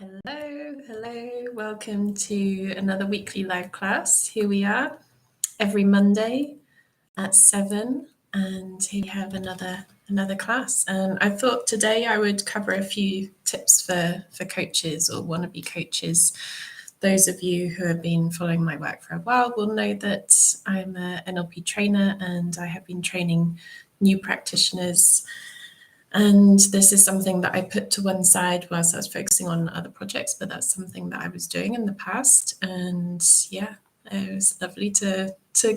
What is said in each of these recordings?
Hello. Welcome to another weekly live class. Here we are every Monday at 7, and here we have another class. And I thought today I would cover a few tips for coaches or wannabe coaches. Those of you who have been following my work for a while will know that I'm an NLP trainer and I have been training new practitioners. And this is something that I put to one side whilst I was focusing on other projects, but that's something that I was doing in the past. And yeah, it was lovely to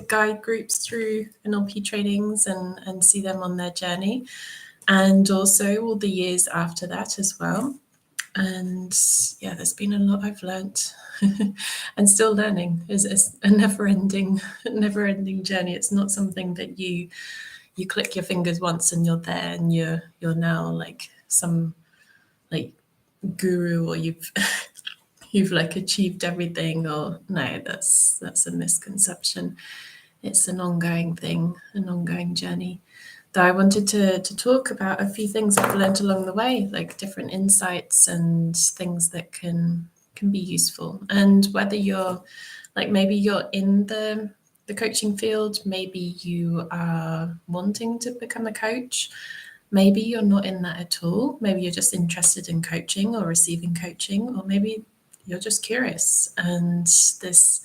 guide groups through NLP trainings and see them on their journey. And also all the years after that as well. And yeah, there's been a lot I've learnt and still learning. It's a never-ending journey. It's not something that you click your fingers once and you're there and you're now like some like guru, or you've like achieved everything. Or no, that's a misconception. It's an ongoing thing, an ongoing journey. Though I wanted to talk about a few things I've learned along the way, like different insights and things that can be useful. And whether you're like, maybe you're in the coaching field, maybe you are wanting to become a coach, maybe you're not in that at all, maybe you're just interested in coaching or receiving coaching, or maybe you're just curious, and this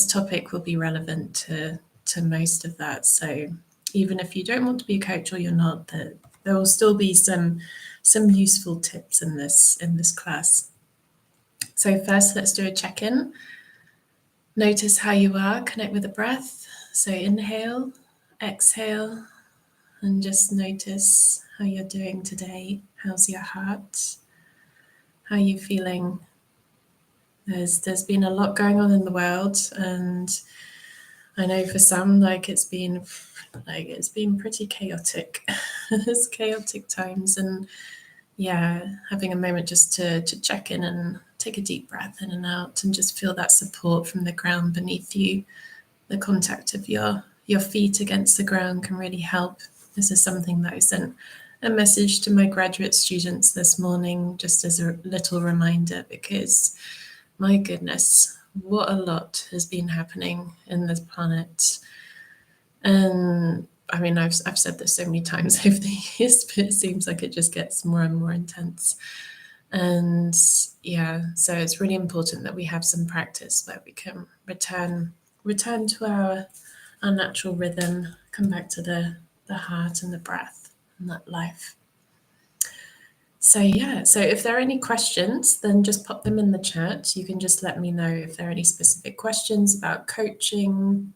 topic will be relevant to most of that. So even if you don't want to be a coach or you're not, there will still be some useful tips in this class. So first, let's do a check-in. Notice how you are, connect with the breath. So inhale, exhale, and just notice how you're doing today. How's your heart? How are you feeling? There's been a lot going on in the world, and I know for some, it's been pretty chaotic. It's chaotic times, and yeah, having a moment just to check in and take a deep breath in and out, and just feel that support from the ground beneath you. The contact of your feet against the ground can really help. This is something that I sent a message to my graduate students this morning, just as a little reminder, because my goodness, what a lot has been happening in this planet. And I mean, I've said this so many times over the years, but it seems like it just gets more and more intense. And yeah, so it's really important that we have some practice where we can return to our natural rhythm, come back to the heart and the breath and that life. So yeah, so if there are any questions, then just pop them in the chat. You can just let me know if there are any specific questions about coaching,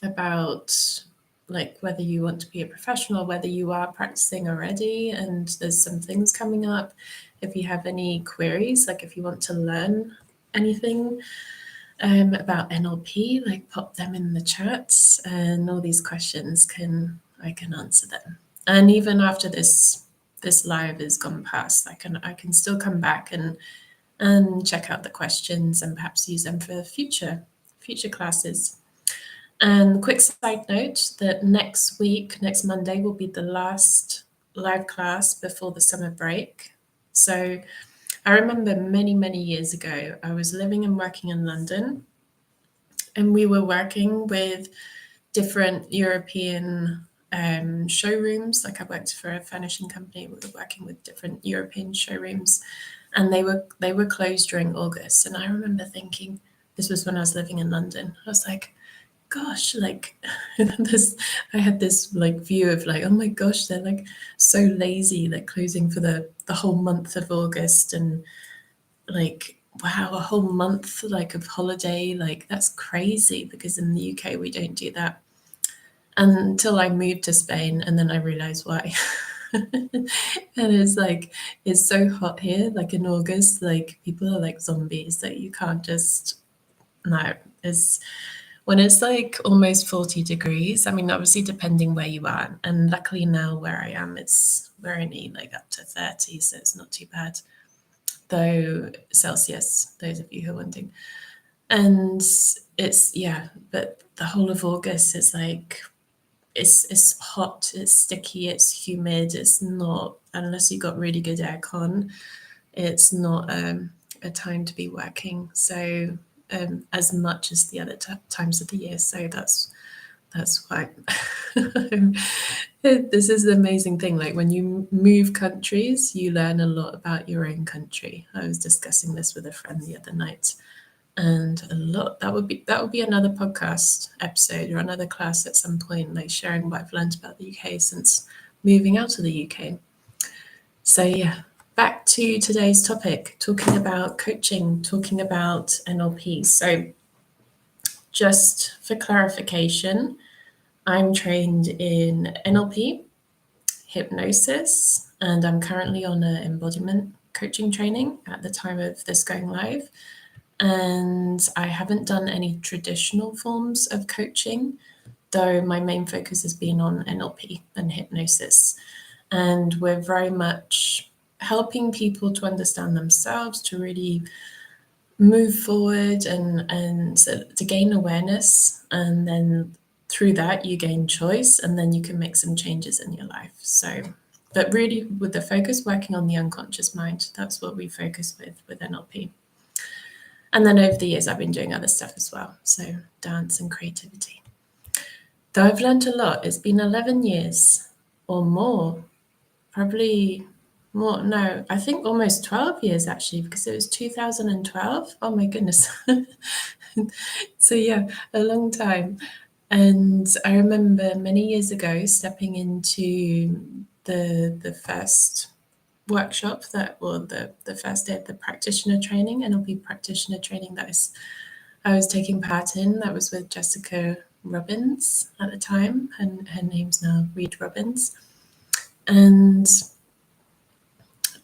about like whether you want to be a professional, whether you are practicing already and there's some things coming up. If you have any queries, like if you want to learn anything about NLP, like pop them in the chat, and all these questions I can answer them. And even after this live is gone past, I can still come back and check out the questions and perhaps use them for future classes. And quick side note that next Monday, will be the last live class before the summer break. So I remember many years ago, I was living and working in London, and we were working with different European showrooms. Like I worked for a furnishing company, we were working with different European showrooms, and they were closed during August. And I remember thinking, this was when I was living in London, I was like, gosh, like I had this like view of like, oh my gosh, they're like so lazy, like closing for the whole month of August, and like, wow, a whole month like of holiday, like that's crazy, because in the UK we don't do that. Until I moved to Spain, and then I realized why. And it's so hot here, like in August, like people are like zombies, that you can't just, no, it's when it's like almost 40 degrees. I mean, obviously depending where you are, and luckily now where I am, we're only like up to 30, so it's not too bad, though Celsius, those of you who are wondering. And it's, yeah, but the whole of August is like, it's hot, it's sticky, it's humid, it's not, unless you got really good aircon, it's not a time to be working so as much as the other times of the year. So that's why this is the amazing thing. Like when you move countries, you learn a lot about your own country. I was discussing this with a friend the other night, and a lot that would be another podcast episode or another class at some point, like sharing what I've learned about the UK since moving out of the UK. So yeah, back to today's topic, talking about coaching, talking about NLP. So just for clarification, I'm trained in NLP, hypnosis, and I'm currently on an embodiment coaching training at the time of this going live. And I haven't done any traditional forms of coaching, though my main focus has been on NLP and hypnosis. And we're very much helping people to understand themselves, to really move forward and to gain awareness. And then through that, you gain choice, and then you can make some changes in your life. So, but really with the focus working on the unconscious mind, that's what we focus with NLP. And then over the years, I've been doing other stuff as well. So dance and creativity. Though I've learned a lot. It's been 11 years or more, probably more. No, I think almost 12 years actually, because it was 2012. Oh my goodness. So yeah, a long time. And I remember many years ago stepping into the first workshop the first day of the practitioner training, NLP practitioner training that I was taking part in. That was with Jessica Robbins at the time, and her name's now Reed Robbins. And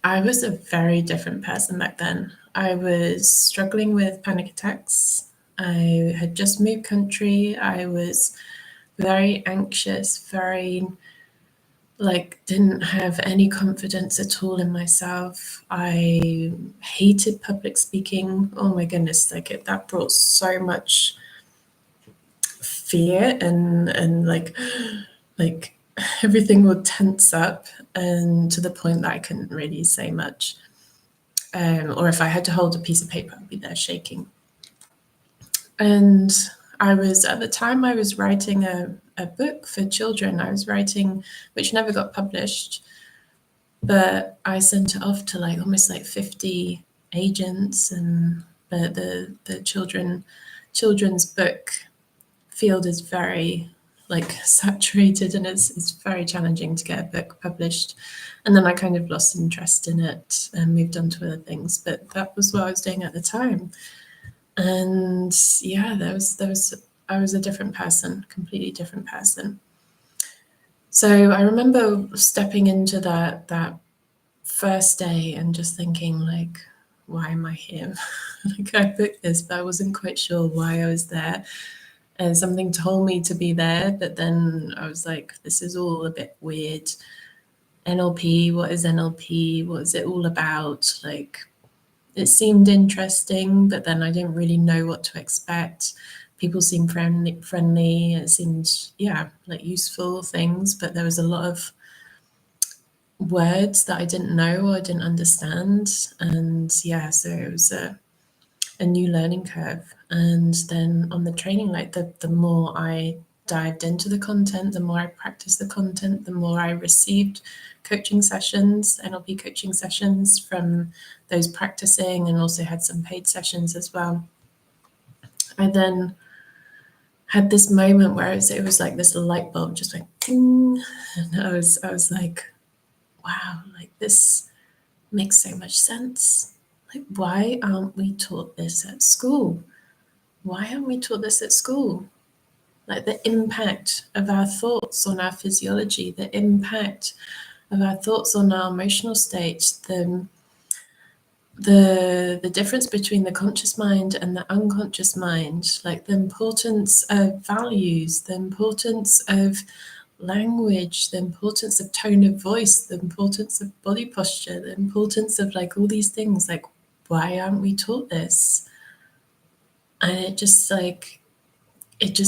I was a very different person back then. I was struggling with panic attacks. I had just moved country. I was very anxious, very didn't have any confidence at all in myself. I hated public speaking. Oh my goodness, that brought so much fear and like everything would tense up, and to the point that I couldn't really say much. Or if I had to hold a piece of paper, I'd be there shaking. And at the time I was writing a book for children. I was writing, which never got published, but I sent it off to almost 50 agents, and the children's book field is very saturated, and it's very challenging to get a book published. And then I kind of lost interest in it and moved on to other things, but that was what I was doing at the time. And yeah, I was a different person, completely different person. So I remember stepping into that first day and just thinking why am I here? I booked this, but I wasn't quite sure why I was there. And something told me to be there, but then I was like, this is all a bit weird. NLP, what is NLP? What is it all about? It seemed interesting, but then I didn't really know what to expect. People seemed friendly. It seemed, useful things, but there was a lot of words that I didn't know or I didn't understand. And yeah, so it was a new learning curve. And then on the training, the more I dived into the content, the more I practiced the content, the more I received coaching sessions, NLP coaching sessions from those practicing, and also had some paid sessions as well. I then had this moment where it was like this light bulb just went ding, and I was like, wow, this makes so much sense. Why aren't we taught this at school? Why aren't we taught this at school? The impact of our thoughts on our physiology, the impact of our thoughts on our emotional state, the difference between the conscious mind and the unconscious mind, the importance of values, the importance of language, the importance of tone of voice, the importance of body posture, the importance of all these things. Why aren't we taught this? And it just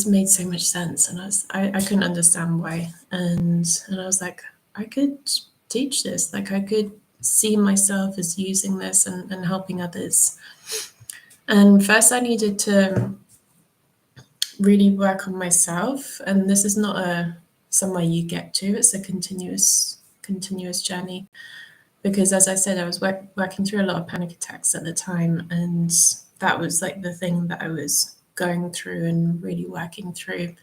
made so much sense, and I couldn't understand why. And I was like, I could teach this. I could see myself as using this and helping others. And first, I needed to really work on myself. And this is not a somewhere you get to; it's a continuous journey. Because, as I said, I was working through a lot of panic attacks at the time, and that was like the thing that I was going through and really working through.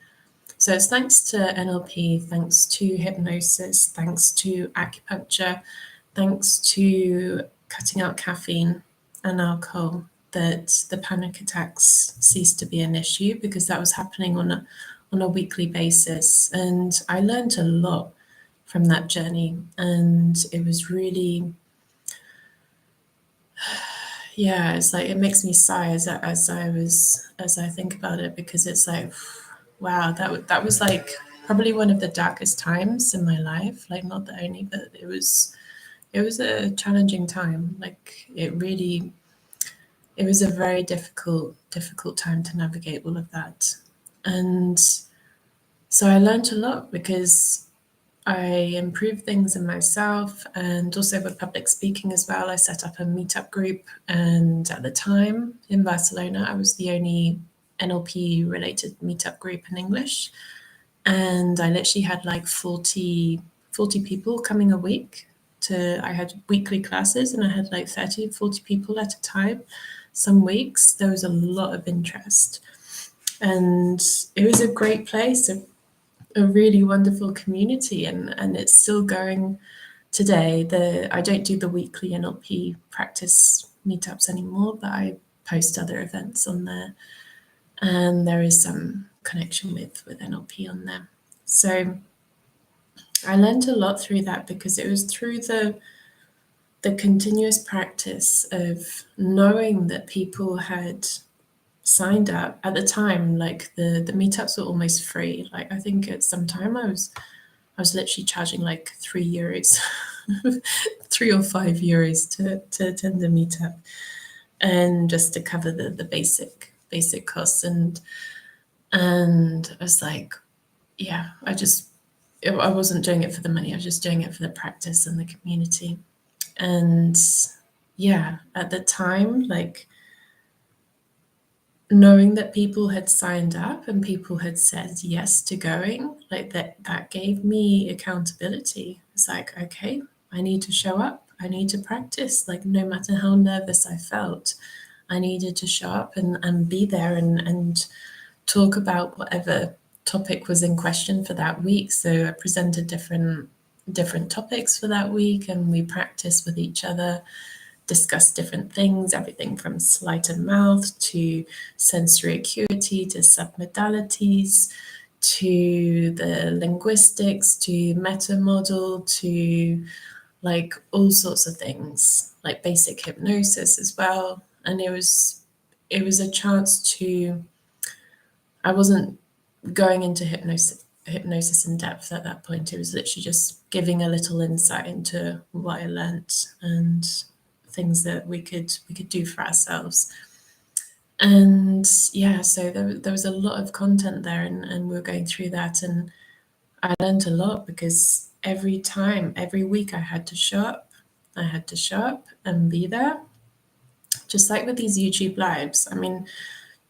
So it's thanks to NLP, thanks to hypnosis, thanks to acupuncture, thanks to cutting out caffeine and alcohol, that the panic attacks ceased to be an issue, because that was happening on a weekly basis. And I learned a lot from that journey. And it was really, yeah, it's like it makes me sigh as I think about it, because it's like, wow, that was like probably one of the darkest times in my life. Like, not the only, but it was a challenging time. Like, it was a very difficult time to navigate all of that. And so I learned a lot, because I improved things in myself, and also with public speaking as well. I set up a meetup group, and at the time in Barcelona, I was the only NLP related meetup group in English. And I literally had like 40 people coming a week. I had weekly classes, and I had like 30, 40 people at a time. Some weeks there was a lot of interest, and it was a great place, a really wonderful community, and it's still going today. I don't do the weekly NLP practice meetups anymore, but I post other events on there, and there is some connection with NLP on there. So I learned a lot through that, because it was through the continuous practice of knowing that people had signed up at the time. Like, the meetups were almost free. Like, I think at some time I was literally charging like €3 €3 or €5 to attend a meetup, and just to cover the basic costs. And I was like, yeah, I wasn't doing it for the money. I was just doing it for the practice and the community. And yeah, at the time, like, knowing that people had signed up and people had said yes to going, like, that gave me accountability. It's like, okay, I need to show up. I need to practice. Like, no matter how nervous I felt, I needed to show up and be there and talk about whatever topic was in question for that week. So I presented different topics for that week, and we practiced with each other, discuss different things, everything from sleight of mouth to sensory acuity to submodalities to the linguistics to meta model to like all sorts of things, like basic hypnosis as well. And it was a chance to, I wasn't going into hypnosis in depth at that point. It was literally just giving a little insight into what I learnt and things that we could do for ourselves. And yeah, so there was a lot of content there, and we were going through that, and I learned a lot, because every week I had to show up. I had to show up and be there. Just like with these YouTube lives. I mean,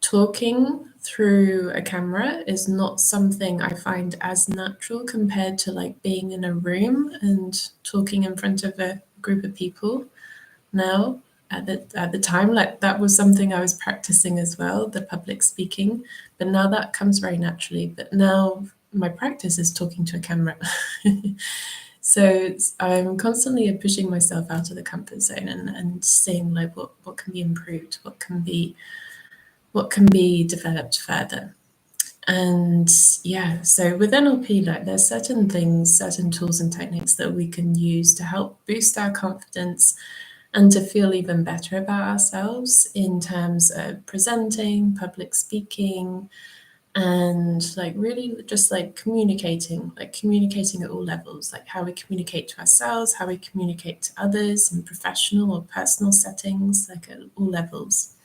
talking through a camera is not something I find as natural compared to like being in a room and talking in front of a group of people. Now, at the time, like, that was something I was practicing as well, the public speaking, but now that comes very naturally. But now my practice is talking to a camera. So I'm constantly pushing myself out of the comfort zone and seeing like what can be improved, what can be developed further. And yeah, so with NLP, like, there's certain things, certain tools and techniques that we can use to help boost our confidence and to feel even better about ourselves in terms of presenting, public speaking, and like really just like communicating at all levels, like how we communicate to ourselves, how we communicate to others in professional or personal settings, like at all levels.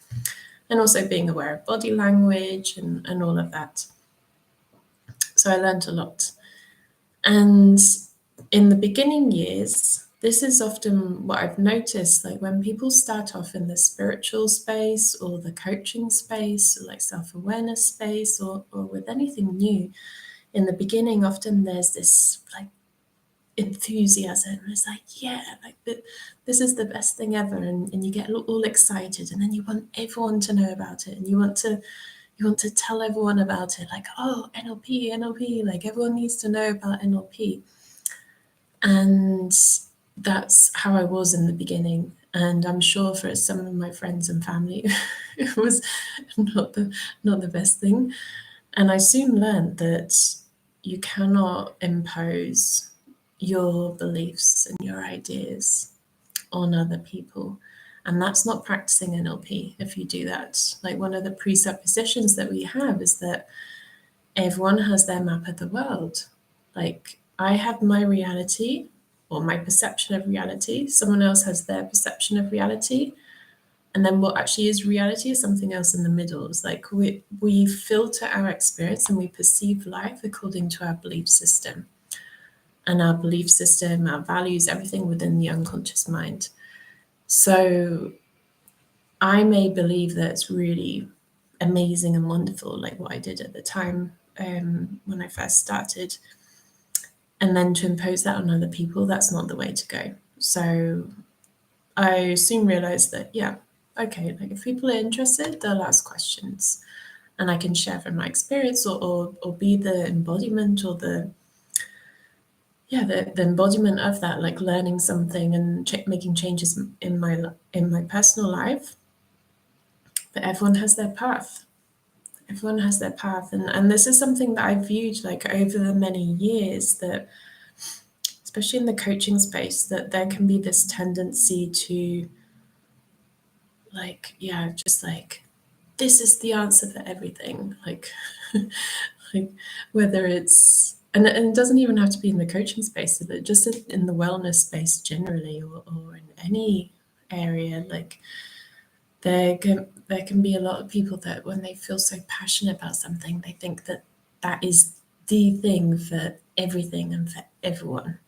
And also being aware of body language and all of that. So I learned a lot. And in the beginning years, this is often what I've noticed, like when people start off in the spiritual space or the coaching space, or like self-awareness space, or with anything new, in the beginning, often there's this like enthusiasm. It's like, yeah, like this is the best thing ever, and you get all excited, and then you want everyone to know about it, and you want to tell everyone about it, like, oh, NLP, like everyone needs to know about NLP. And that's how I was in the beginning. And I'm sure for some of my friends and family, it was not the best thing. And I soon learned that you cannot impose your beliefs and your ideas on other people. And that's not practicing NLP if you do that. Like, one of the presuppositions that we have is that everyone has their map of the world. Like, I have my reality or my perception of reality, someone else has their perception of reality. And then what actually is reality is something else in the middle. It's like we filter our experience and we perceive life according to our belief system. And our belief system, our values, everything within the unconscious mind. So I may believe that it's really amazing and wonderful, like what I did at the time when I first started. And then to impose that on other people, that's not the way to go. So I soon realized that, yeah, okay, like if people are interested, they'll ask questions. And I can share from my experience or be the embodiment or the embodiment of that, like learning something and making changes in my personal life. But everyone has their path. Everyone has their path, and this is something that I viewed like over the many years, that especially in the coaching space, that there can be this tendency to like, yeah, just like, this is the answer for everything, like like whether it's and it doesn't even have to be in the coaching space, but just in the wellness space generally, or in any area. Like, there can be a lot of people that when they feel so passionate about something, they think that that is the thing for everything and for everyone.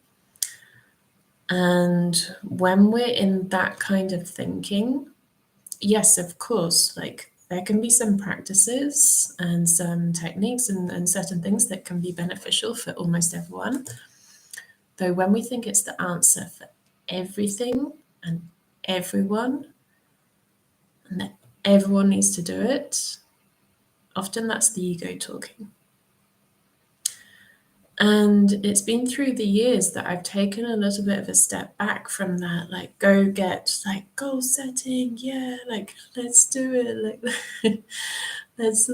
And when we're in that kind of thinking, yes, of course, like there can be some practices and some techniques and certain things that can be beneficial for almost everyone. Though when we think it's the answer for everything and everyone, and that everyone needs to do it, often that's the ego talking. And it's been through the years that I've taken a little bit of a step back from that, like, go get, like, goal setting, yeah, like, let's do it, like, let's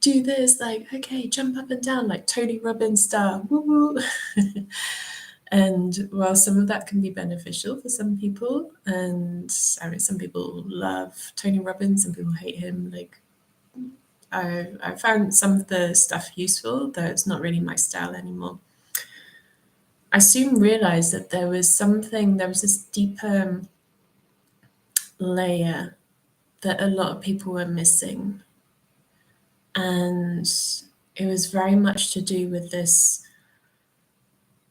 do this, like, okay, jump up and down, like Tony Robbins style, woo woo. And while some of that can be beneficial for some people, and I mean, some people love Tony Robbins, some people hate him, like, I found some of the stuff useful, though it's not really my style anymore. I soon realized that there was this deeper layer that a lot of people were missing. And it was very much to do with this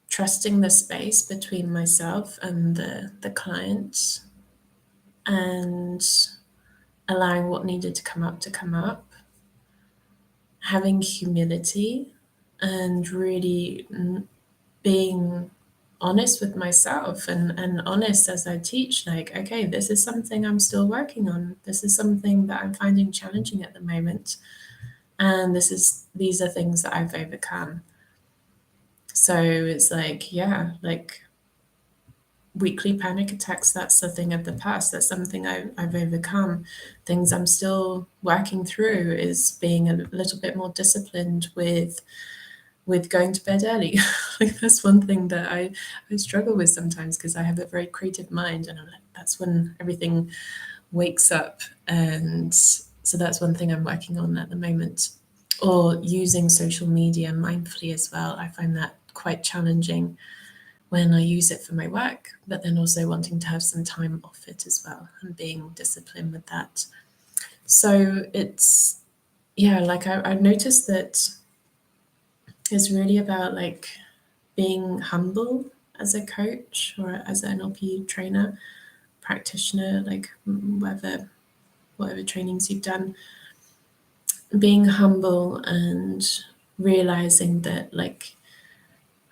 trusting the space between myself and the client, and allowing what needed to come up, having humility, and really being honest with myself and honest as I teach, like, okay, this is something I'm still working on. This is something that I'm finding challenging at the moment. And these are things that I've overcome. So it's like, yeah, like weekly panic attacks, that's a thing of the past. That's something I've overcome. Things I'm still working through is being a little bit more disciplined with going to bed early. Like, that's one thing that I struggle with sometimes, because I have a very creative mind, and that's when everything wakes up. And so that's one thing I'm working on at the moment. Or using social media mindfully as well. I find that quite challenging when I use it for my work, but then also wanting to have some time off it as well, and being disciplined with that. So it's, yeah, like I've noticed that it's really about like being humble as a coach or as an NLP trainer, practitioner, like whatever trainings you've done, being humble and realizing that, like,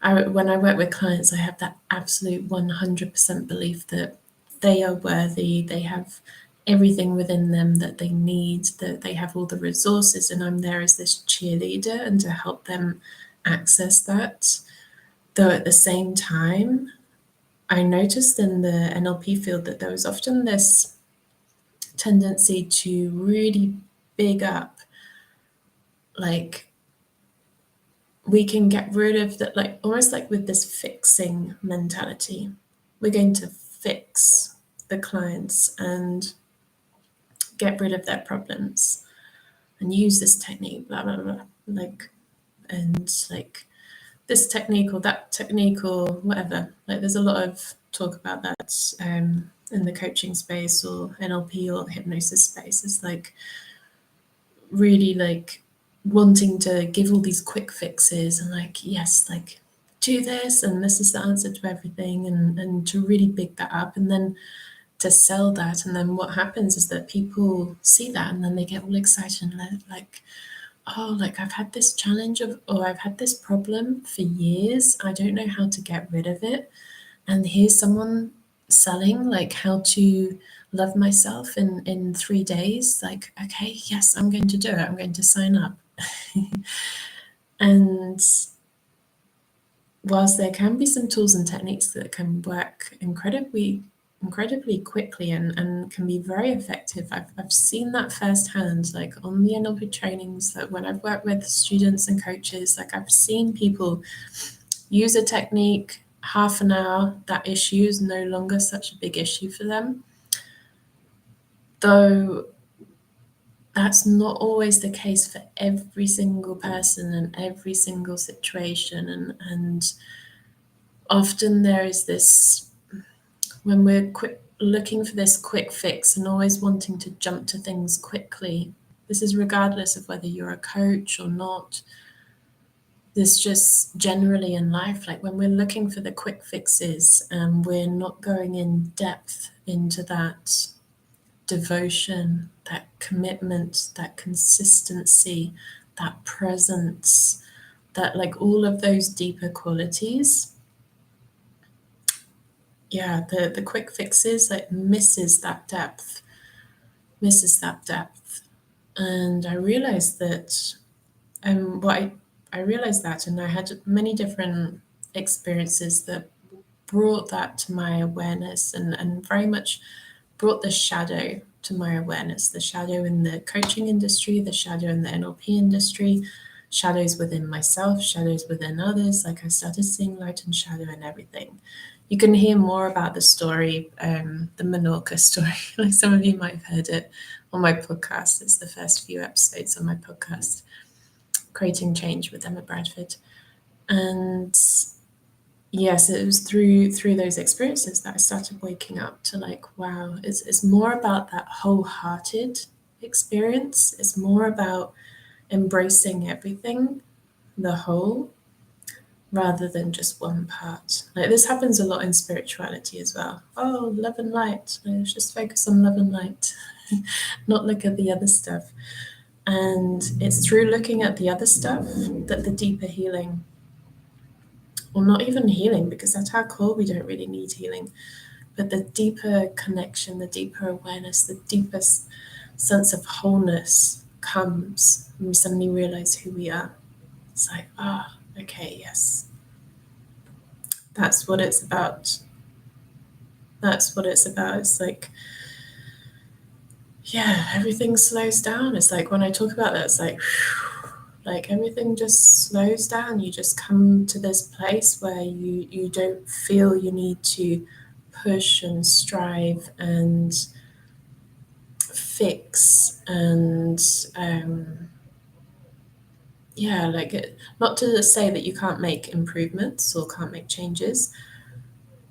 when I work with clients, I have that absolute 100% belief that they are worthy, they have everything within them that they need, that they have all the resources, and I'm there as this cheerleader and to help them access that. Though at the same time, I noticed in the NLP field that there was often this tendency to really big up, like, we can get rid of that, like almost like with this fixing mentality. We're going to fix the clients and get rid of their problems and use this technique, blah, blah, blah. Like, and like this technique or that technique or whatever. Like, there's a lot of talk about that in the coaching space or NLP or hypnosis space. It's like really like wanting to give all these quick fixes and like, yes, like do this and this is the answer to everything, and to really big that up and then to sell that. And then what happens is that people see that and then they get all excited and they're like, oh, like I've had this challenge of, or I've had this problem for years, I don't know how to get rid of it, and here's someone selling like how to love myself in 3 days. Like, okay, yes, I'm going to do it, I'm going to sign up. And whilst there can be some tools and techniques that can work incredibly quickly and can be very effective, I've seen that firsthand, like on the NLP trainings, that when I've worked with students and coaches, like I've seen people use a technique, half an hour, that issue is no longer such a big issue for them. Though that's not always the case for every single person and every single situation. And often there is this, when we're looking for this quick fix and always wanting to jump to things quickly, this is regardless of whether you're a coach or not. This just generally in life, like when we're looking for the quick fixes and we're not going in depth into that devotion, that commitment, that consistency, that presence, that like all of those deeper qualities, yeah, the quick fixes, like misses that depth. And I realized that what I realized that, and I had many different experiences that brought that to my awareness, and very much brought the shadow to my awareness, the shadow in the coaching industry, the shadow in the NLP industry, shadows within myself, shadows within others. Like I started seeing light and shadow in everything. You can hear more about the story, the Menorca story. Like some of you might have heard it on my podcast. It's the first few episodes on my podcast, Creating Change with Emma Bradford. And yes, it was through those experiences that I started waking up to like, wow, it's more about that wholehearted experience. It's more about embracing everything, the whole, rather than just one part. Like this happens a lot in spirituality as well. Oh, love and light. Let's just focus on love and light, not look at the other stuff. And it's through looking at the other stuff that the deeper healing, or not even healing, because at our core we don't really need healing, but the deeper connection, the deeper awareness, the deepest sense of wholeness comes when we suddenly realize who we are. It's like, okay, yes, that's what it's about. That's what it's about. It's like, yeah, everything slows down. It's like when I talk about that, it's like everything just slows down. You just come to this place where you don't feel you need to push and strive and fix and like not to say that you can't make improvements or can't make changes,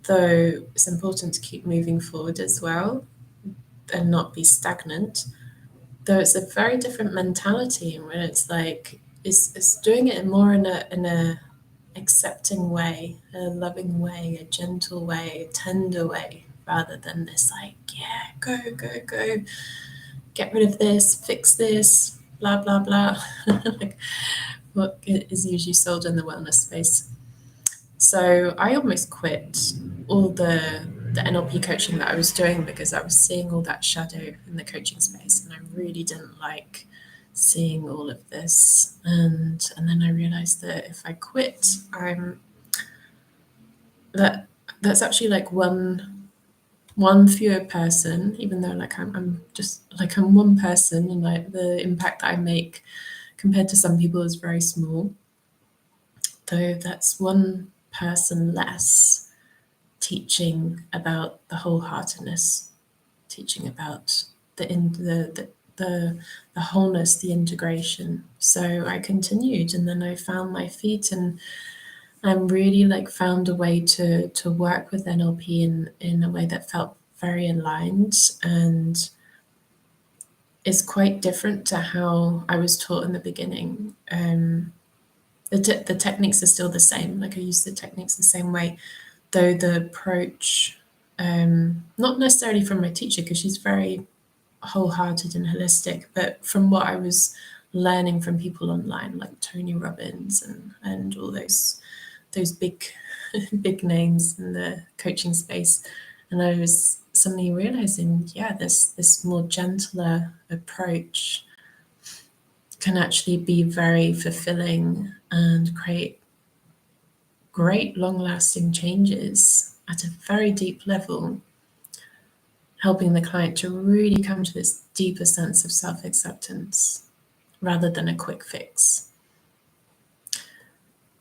though it's important to keep moving forward as well and not be stagnant. Though it's a very different mentality when it's like it's doing it more in a accepting way, a loving way, a gentle way, a tender way, rather than this like, yeah, go, go, go, get rid of this, fix this, blah, blah, blah, like what is usually sold in the wellness space. So I almost quit all the NLP coaching that I was doing because I was seeing all that shadow in the coaching space, and I really didn't like seeing all of this. And then I realized that if I quit, that's actually like one fewer person, even though like I'm just like I'm one person, and like the impact that I make compared to some people is very small. Though that's one person less teaching about the wholeheartedness, teaching about the wholeness, the integration. So I continued, and then I found my feet, and I really like found a way to work with NLP in a way that felt very aligned and is quite different to how I was taught in the beginning. The techniques are still the same. Like I use the techniques the same way, though the approach, not necessarily from my teacher because she's very wholehearted and holistic, but from what I was learning from people online, like Tony Robbins and all those big big names in the coaching space. And I was suddenly realizing, yeah, this more gentler approach can actually be very fulfilling and create great long-lasting changes at a very deep level, helping the client to really come to this deeper sense of self-acceptance rather than a quick fix.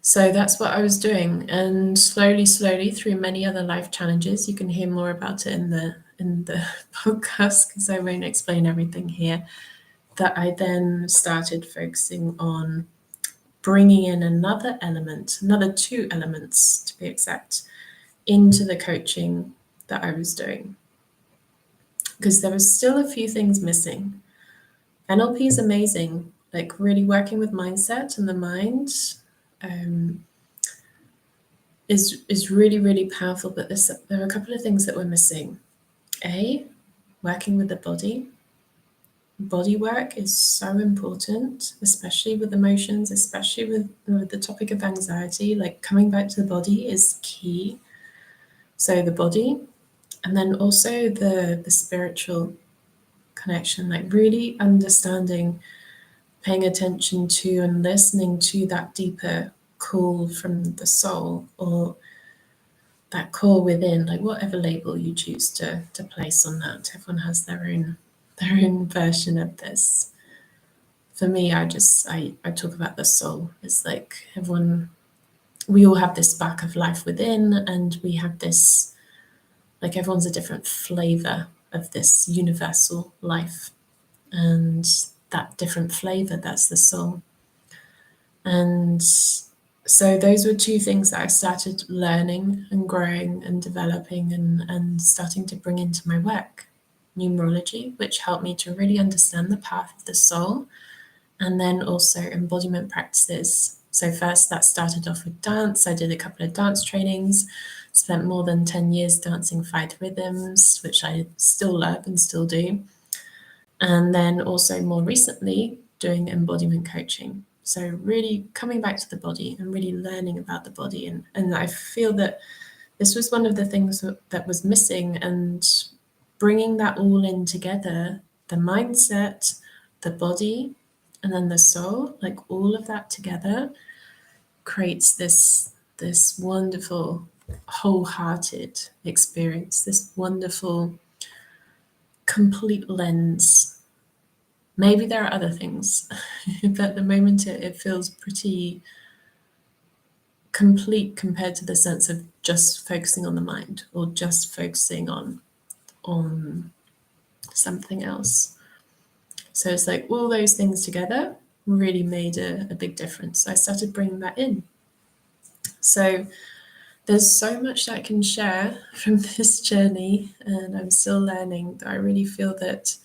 So that's what I was doing, and slowly through many other life challenges, you can hear more about it in the podcast because I won't explain everything here, that I then started focusing on bringing in another two elements to be exact, into the coaching that I was doing, because there was still a few things missing. NLP is amazing, like really working with mindset and the mind is really powerful, but there are a couple of things that we're missing. Working with the body. Body work is so important, especially with emotions, especially with the topic of anxiety. Like coming back to the body is key. So the body, and then also the spiritual connection, like really understanding, paying attention to and listening to that deeper call from the soul, or that call within, like whatever label you choose to place on that. Everyone has their own version of this. For me, I talk about the soul. It's like we all have this spark of life within, and we have this, like everyone's a different flavor of this universal life, and that different flavor, that's the soul. And so those were two things that I started learning and growing and developing and starting to bring into my work. Numerology, which helped me to really understand the path of the soul, and then also embodiment practices. So first that started off with dance. I did a couple of dance trainings, spent more than 10 years dancing 5 rhythms, which I still love and still do. And then also more recently doing embodiment coaching. So really coming back to the body and really learning about the body. And I feel that this was one of the things that was missing, and bringing that all in together, the mindset, the body, and then the soul, like all of that together creates this wonderful wholehearted experience, this wonderful complete lens. Maybe there are other things, but at the moment it feels pretty complete compared to the sense of just focusing on the mind or just focusing on something else. So it's like all those things together really made a big difference. I started bringing that in. So there's so much that I can share from this journey, and I'm still learning. I really feel that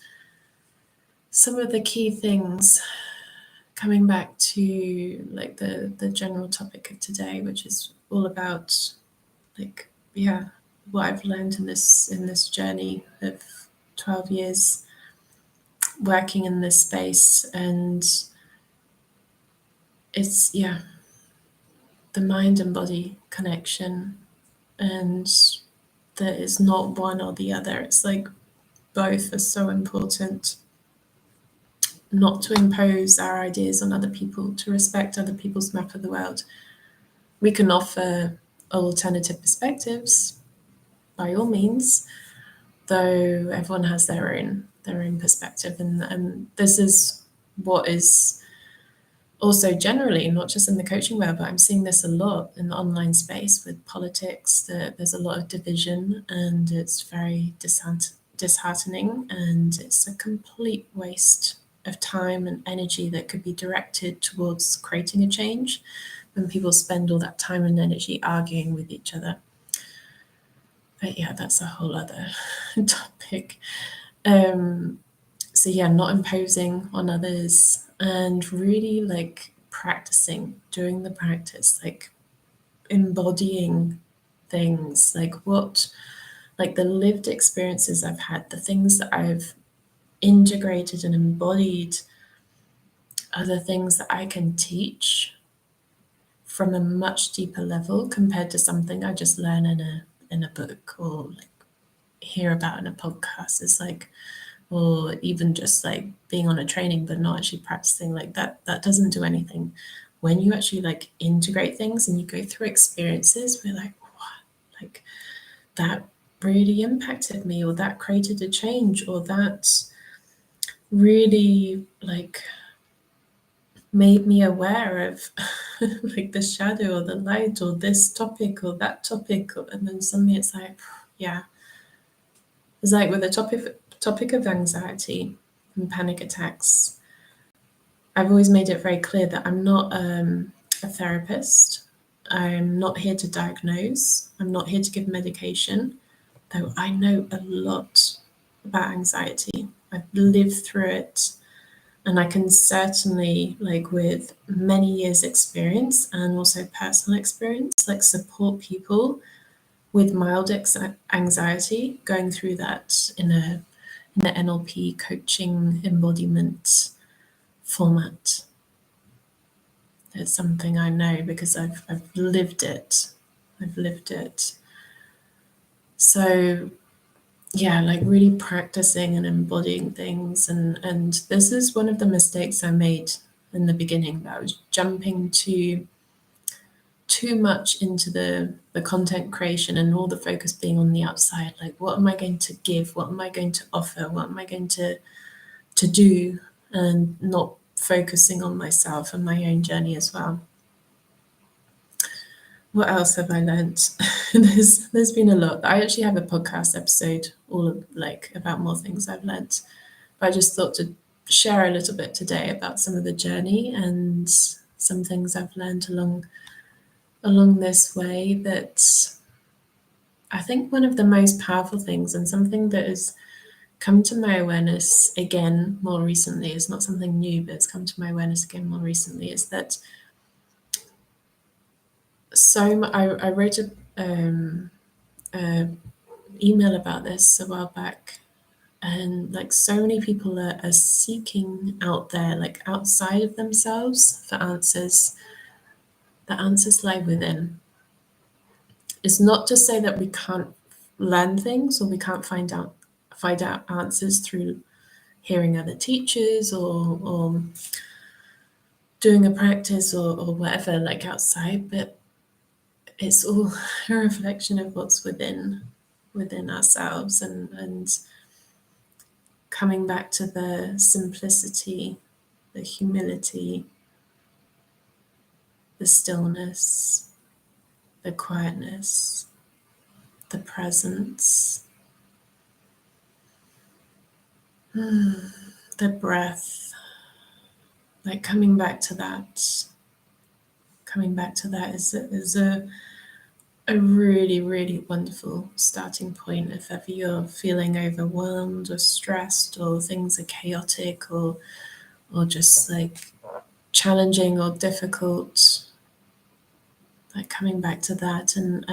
some of the key things coming back to like the general topic of today, which is all about like, yeah, what I've learned in this journey of 12 years working in this space. And it's, yeah, the mind and body connection, and that it's not one or the other. It's like both are so important. Not to impose our ideas on other people, to respect other people's map of the world. We can offer alternative perspectives, by all means, though everyone has their own perspective, and this is what is also generally, not just in the coaching world, but I'm seeing this a lot in the online space with politics, that there's a lot of division, and it's very disheartening, and it's a complete waste of time and energy that could be directed towards creating a change when people spend all that time and energy arguing with each other. But yeah, that's a whole other topic. So yeah, not imposing on others, and really like practicing, doing the practice, like embodying things, like the lived experiences I've had, the things that I've integrated and embodied are the things that I can teach from a much deeper level compared to something I just learn in a book, or like hear about in a podcast. It's like, or even just like being on a training but not actually practicing, like that doesn't do anything. When you actually like integrate things and you go through experiences where like, what, like that really impacted me, or that created a change, or that really like made me aware of like the shadow or the light or this topic or that topic, and then suddenly it's like, yeah. It's like with the topic of anxiety and panic attacks, I've always made it very clear that I'm not a therapist. I'm not here to diagnose. I'm not here to give medication, though I know a lot about anxiety. I've lived through it, and I can certainly, like with many years' experience and also personal experience, like support people with mild anxiety going through that in the NLP coaching embodiment format. It's something I know because I've lived it. I've lived it. So yeah, like really practicing and embodying things, and this is one of the mistakes I made in the beginning, that I was jumping too much into the content creation and all the focus being on the outside. Like, what am I going to give? What am I going to offer? What am I going to do? And not focusing on myself and my own journey as well. What else have I learnt? there's been a lot. I actually have a podcast episode all of like about more things I've learnt. But I just thought to share a little bit today about some of the journey and some things I've learned along this way, that I think one of the most powerful things, and something that has come to my awareness again more recently, is not something new, but it's come to my awareness again more recently, is that I wrote a email about this a while back, and like so many people are seeking out there, like outside of themselves, for answers. The answers lie within. It's not to say that we can't learn things, or we can't find out answers through hearing other teachers, or doing a practice, or whatever, like outside, but it's all a reflection of what's within ourselves, and coming back to the simplicity, the humility, the stillness, the quietness, the presence, the breath, like coming back to that. Coming back to that is a really, really wonderful starting point if ever you're feeling overwhelmed or stressed, or things are chaotic, or just like challenging or difficult, like coming back to that. And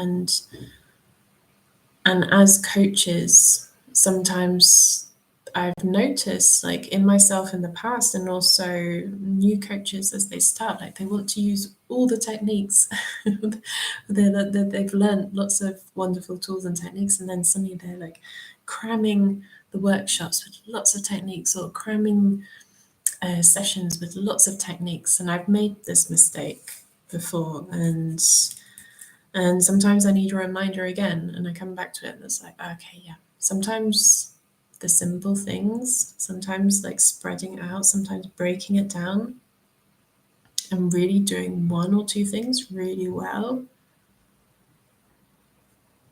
as coaches, sometimes I've noticed, like in myself in the past, and also new coaches as they start, like they want to use all the techniques. They've learned lots of wonderful tools and techniques, and then suddenly they're like cramming the workshops with lots of techniques, or cramming sessions with lots of techniques. And I've made this mistake before, and sometimes I need a reminder again, and I come back to it, and it's like, okay, yeah. Sometimes the simple things, sometimes like spreading out, sometimes breaking it down and really doing one or two things really well,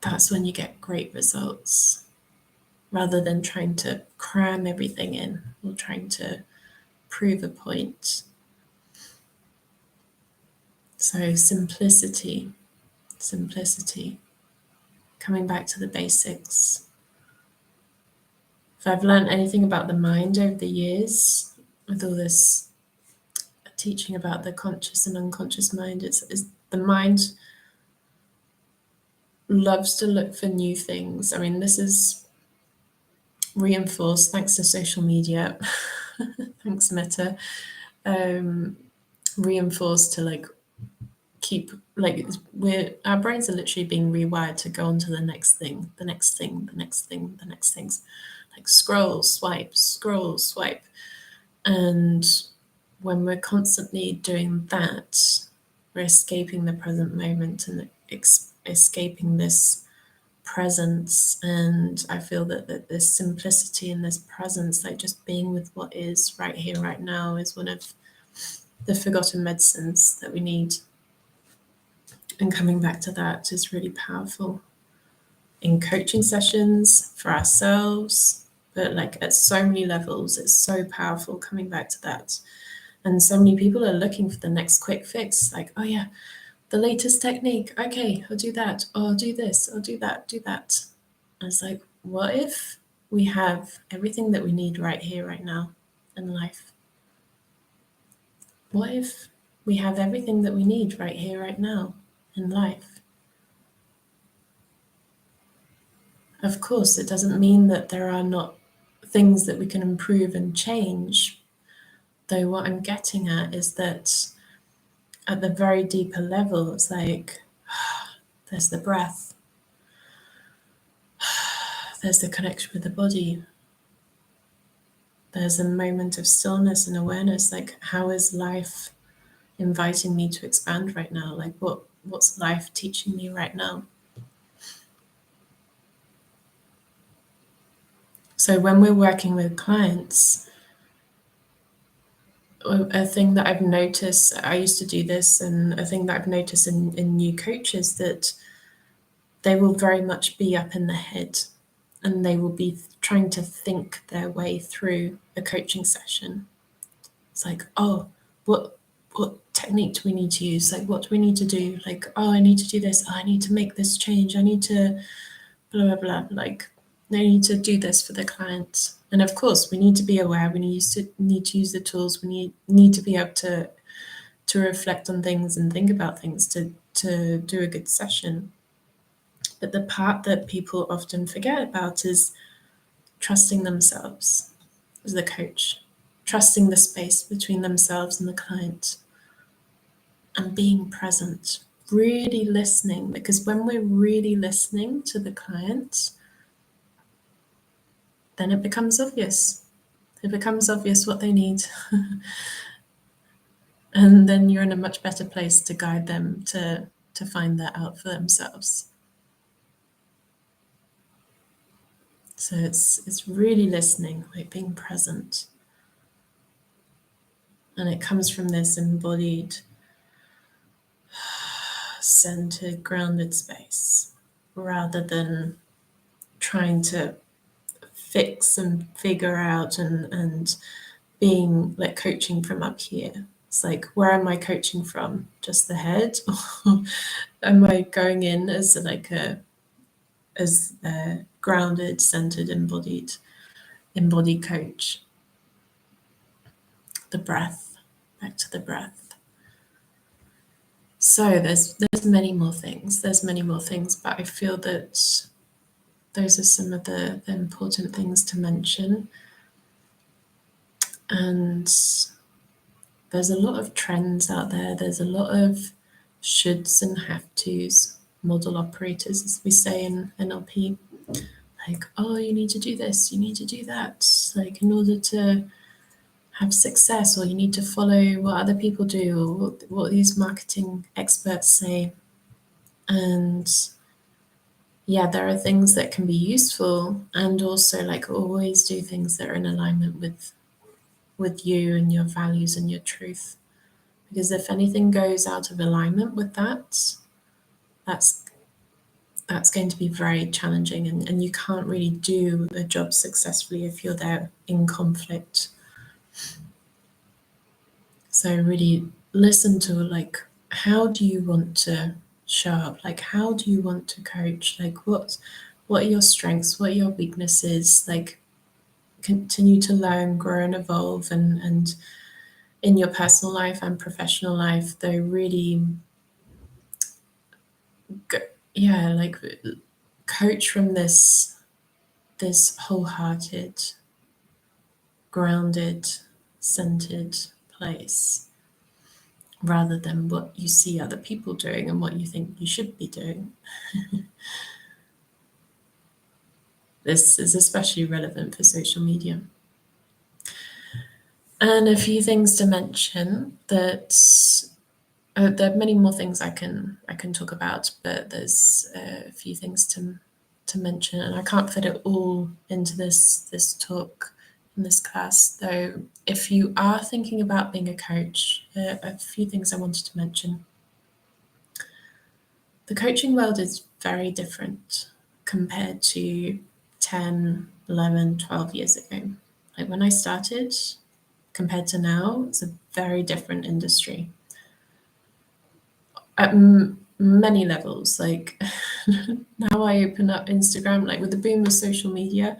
that's when you get great results, rather than trying to cram everything in or trying to prove a point. So simplicity, coming back to the basics. If I've learned anything about the mind over the years, with all this teaching about the conscious and unconscious mind, is the mind loves to look for new things. I mean, this is reinforced thanks to social media, thanks Meta, reinforced to like keep, like, our brains are literally being rewired to go on to the next thing, the next thing, the next thing, the next things, like scroll, swipe, scroll, swipe. And when we're constantly doing that, we're escaping the present moment and escaping this presence. And I feel that this simplicity and this presence, like just being with what is right here, right now, is one of the forgotten medicines that we need. And coming back to that is really powerful in coaching sessions for ourselves, but like at so many levels, it's so powerful coming back to that. And so many people are looking for the next quick fix, like, oh yeah, the latest technique. Okay, I'll do that. Or I'll do this. I'll do that. Do that. And it's like, what if we have everything that we need right here, right now in life? What if we have everything that we need right here, right now in life? Of course, it doesn't mean that there are not things that we can improve and change. Though what I'm getting at is that at the very deeper level, it's like there's the breath, there's the connection with the body, there's a moment of stillness and awareness. Like, how is life inviting me to expand right now? Like, what's life teaching me right now? So when we're working with clients, a thing that I've noticed, I used to do this, and a thing that I've noticed in new coaches, that they will very much be up in the head, and they will be trying to think their way through a coaching session. It's like, oh, what technique do we need to use? Like, what do we need to do? Like, oh, I need to do this. Oh, I need to make this change. I need to blah, blah, blah. Like, they need to do this for the client. And of course, we need to be aware. We need to use the tools. We need to be able to reflect on things and think about things to do a good session. But the part that people often forget about is trusting themselves as the coach, trusting the space between themselves and the client, and being present, really listening. Because when we're really listening to the client, then it becomes obvious. It becomes obvious what they need. And then you're in a much better place to guide them to find that out for themselves. So it's really listening, like being present. And it comes from this embodied, centered, grounded space, rather than trying to fix and figure out and being like coaching from up here. It's like, where am I coaching from? Just the head? Or am I going in as like a grounded, centered, embodied coach? The breath, back to the breath. So there's many more things. There's many more things, but I feel that those are some of the important things to mention. And there's a lot of trends out there. There's a lot of shoulds and have tos, model operators, as we say in NLP. Like, oh, you need to do this, you need to do that. Like, in order to have success, or you need to follow what other people do, or what these marketing experts say. And yeah, there are things that can be useful, and also like always do things that are in alignment with you and your values and your truth. Because if anything goes out of alignment with that, that's going to be very challenging, and you can't really do a job successfully if you're there in conflict. So really listen to, like, how do you want to show up? Like, how do you want to coach? Like, what are your strengths? What are your weaknesses? Like, continue to learn, grow, and evolve, and in your personal life and professional life, though, really like coach from this wholehearted, grounded, centered place, rather than what you see other people doing and what you think you should be doing. This is especially relevant for social media. And a few things to mention that there are many more things I can talk about, but there's a few things to mention, and I can't fit it all into this talk in this class. Though, if you are thinking about being a coach, a few things I wanted to mention. The coaching world is very different compared to 10, 11, 12 years ago. Like when I started, compared to now, it's a very different industry at many levels. Like now I open up Instagram, like with the boom of social media,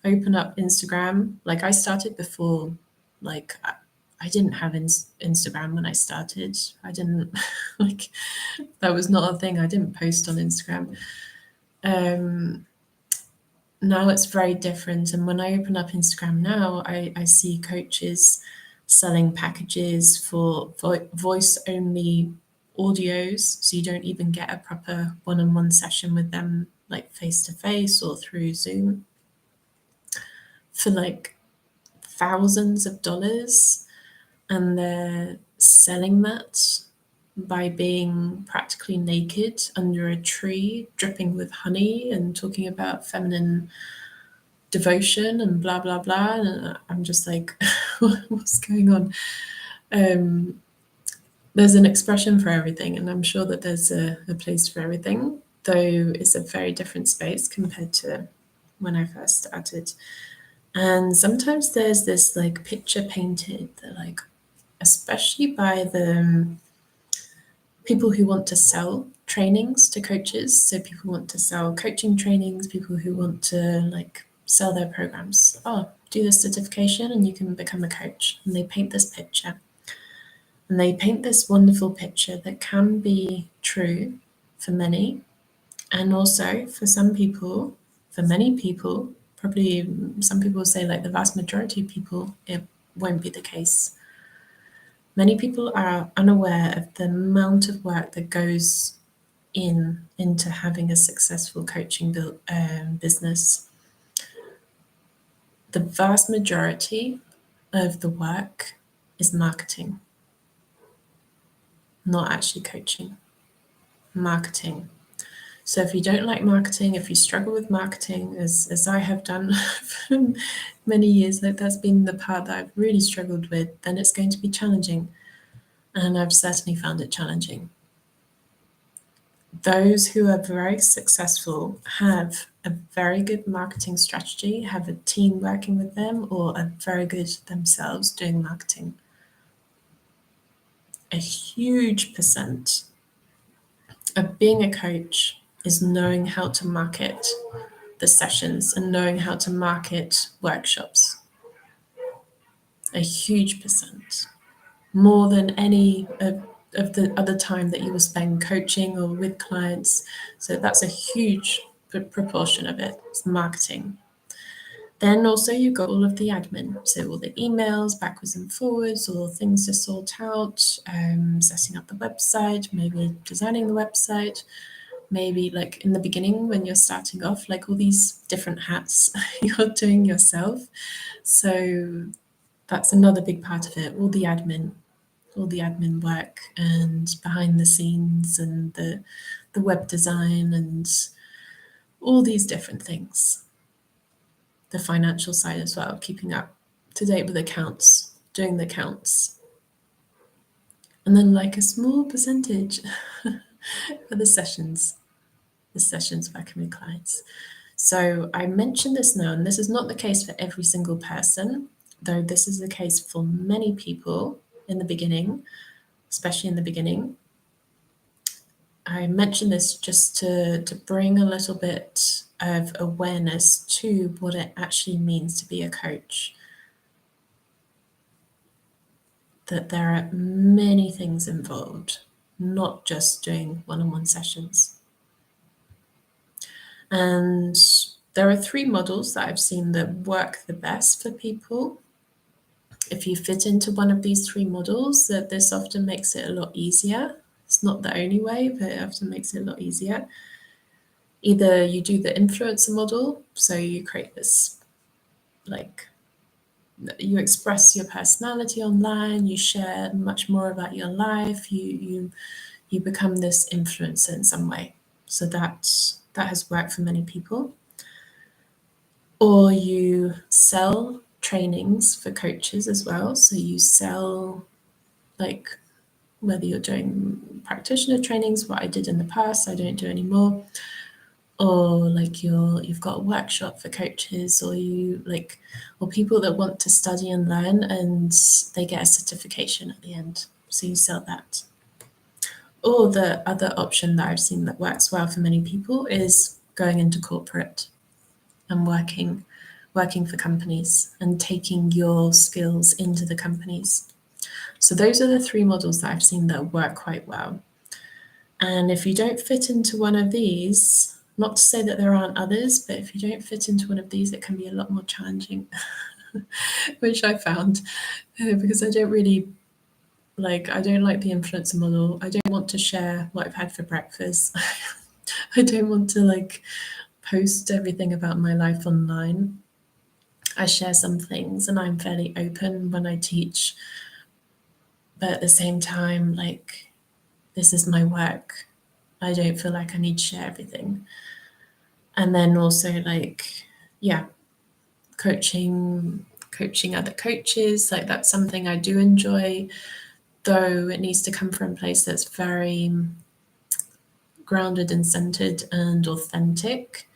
I open up Instagram. Like I started before, like I didn't have Instagram when I started. I didn't like, that was not a thing. I didn't post on Instagram. Now it's very different. And when I open up Instagram now, I see coaches selling packages for voice only audios. So you don't even get a proper one-on-one session with them, like face to face or through Zoom, for like thousands of dollars. And they're selling that by being practically naked under a tree, dripping with honey, and talking about feminine devotion and blah blah blah. And I'm just like, what's going on? There's an expression for everything, and I'm sure that there's a place for everything, though it's a very different space compared to when I first started. And sometimes there's this like picture painted that, like, especially by the people who want to sell trainings to coaches. So people want to sell coaching trainings, people who want to like sell their programs. Oh, do this certification and you can become a coach. And they paint this picture. And they paint this wonderful picture that can be true for many. And also for some people, for many people, probably some people say like the vast majority of people, it won't be the case. Many people are unaware of the amount of work that goes into having a successful coaching business. The vast majority of the work is marketing, not actually coaching. Marketing. So if you don't like marketing, if you struggle with marketing, as I have done for many years, like that's been the part that I've really struggled with, then it's going to be challenging. And I've certainly found it challenging. Those who are very successful have a very good marketing strategy, have a team working with them, or are very good themselves doing marketing. A huge percent of being a coach is knowing how to market the sessions and knowing how to market workshops. A huge percent. more than any of the other time that you will spend coaching or with clients. So that's a huge proportion of it. It's marketing. Then also you've got all of the admin, so all the emails backwards and forwards, all things to sort out, setting up the website, maybe designing the website, maybe like in the beginning when you're starting off, like all these different hats you're doing yourself. So that's another big part of it, all the admin work and behind the scenes and the web design and all these different things. The financial side as well, keeping up to date with accounts, doing the accounts. And then like a small percentage for the sessions working with clients. So I mentioned this now, and this is not the case for every single person, though this is the case for many people in the beginning, especially in the beginning. I mentioned this just to bring a little bit of awareness to what it actually means to be a coach. That there are many things involved, not just doing one-on-one sessions. And there are 3 models that I've seen that work the best for people. If you fit into one of these 3 models, that this often makes it a lot easier. It's not the only way, but it often makes it a lot easier. Either you do the influencer model, so you create this, like, you express your personality online, you share much more about your life, you become this influencer in some way. So that has worked for many people. Or you sell trainings for coaches as well. So you sell, like, whether you're doing practitioner trainings, what I did in the past, I don't do anymore, or like you've got a workshop for coaches, or or people that want to study and learn and they get a certification at the end. So you sell that. Or the other option that I've seen that works well for many people is going into corporate and working for companies and taking your skills into the companies. So those are the 3 models that I've seen that work quite well. And if you don't fit into one of these, not to say that there aren't others, but if you don't fit into one of these, it can be a lot more challenging, which I found, because I don't like the influencer model. I don't want to share what I've had for breakfast. I don't want to like post everything about my life online. I share some things and I'm fairly open when I teach, but at the same time, like, this is my work. I don't feel like I need to share everything. And then also, like, yeah, coaching other coaches, like, that's something I do enjoy, though it needs to come from a place that's very grounded and centered and authentic,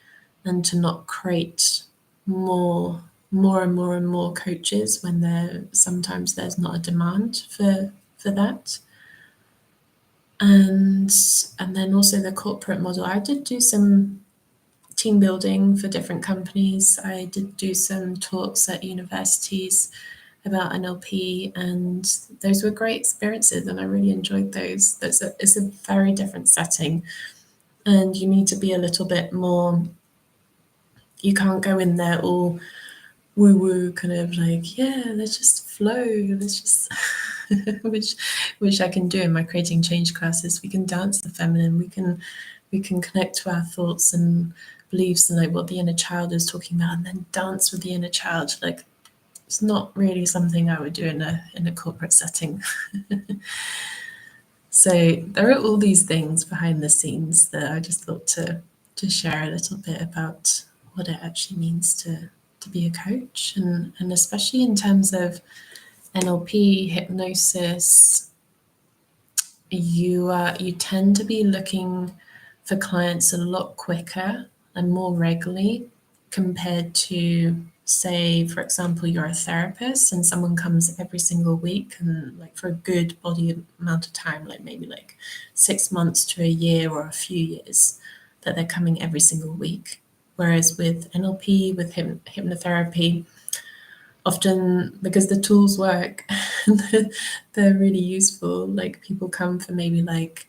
and to not create more and more coaches when sometimes there's not a demand for that. And then also the corporate model. I did do some team building for different companies. I did do some talks at universities about NLP, and those were great experiences, and I really enjoyed those. It's a very different setting, and you need to be a little bit more. You can't go in there all woo-woo, kind of like, yeah, let's just flow, let's just which I can do in my creating change classes. We can dance the feminine, we can connect to our thoughts and beliefs and like what the inner child is talking about, and then dance with the inner child. Like, it's not really something I would do in a corporate setting. So there are all these things behind the scenes that I just thought to share a little bit about what it actually means to be a coach, and especially in terms of NLP, hypnosis. You tend to be looking for clients a lot quicker and more regularly compared to, say, for example, you're a therapist and someone comes every single week and like for a good body amount of time, like maybe like 6 months to a year or a few years, that they're coming every single week. Whereas with NLP, with hypnotherapy, often because the tools work, they're really useful. Like people come for maybe like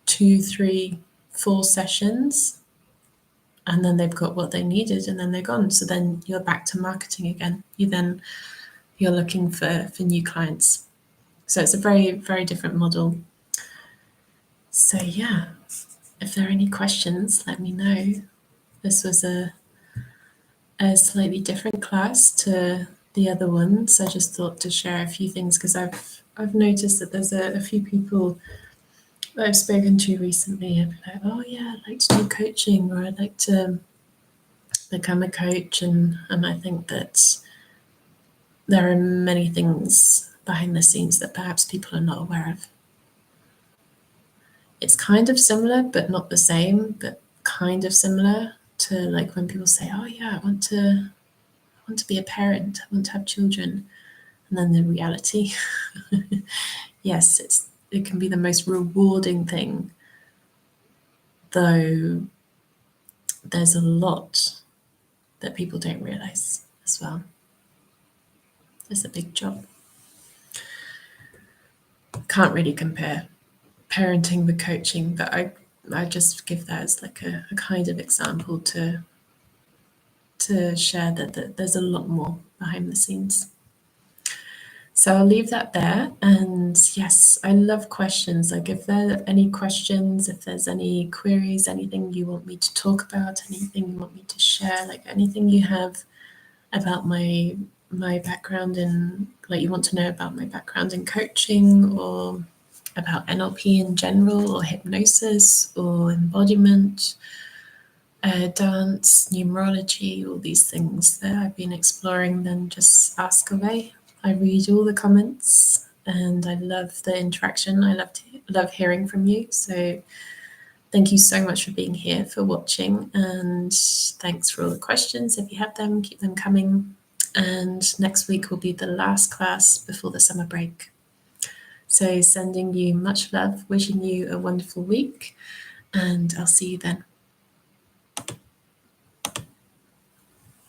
2, 3, 4 sessions, and then they've got what they needed, and then they're gone. So then you're back to marketing again. You're looking for new clients. So it's a very, very different model. So yeah, if there are any questions, let me know. This was a slightly different class to the other ones. I just thought to share a few things because I've noticed that there's a few people that I've spoken to recently. I'd be like, oh yeah, I'd like to do coaching, or I'd like to become a coach, and I think that there are many things behind the scenes that perhaps people are not aware of. It's kind of similar, but not the same, but kind of similar to like when people say, oh yeah, I want to be a parent, I want to have children. And then the reality, yes, it can be the most rewarding thing, though there's a lot that people don't realize as well. It's a big job. Can't really compare parenting with coaching, but I just give that as like a kind of example to share that there's a lot more behind the scenes. So I'll leave that there. And yes, I love questions. Like if there are any questions, if there's any queries, anything you want me to talk about, anything you want me to share, like anything you have about my background in, like you want to know about my background in coaching, or about NLP in general, or hypnosis, or embodiment, dance, numerology, all these things that I've been exploring, then just ask away. I read all the comments and I love the interaction. I love hearing from you. So thank you so much for being here, for watching, and thanks for all the questions. If you have them, keep them coming. And next week will be the last class before the summer break. So sending you much love, wishing you a wonderful week, and I'll see you then.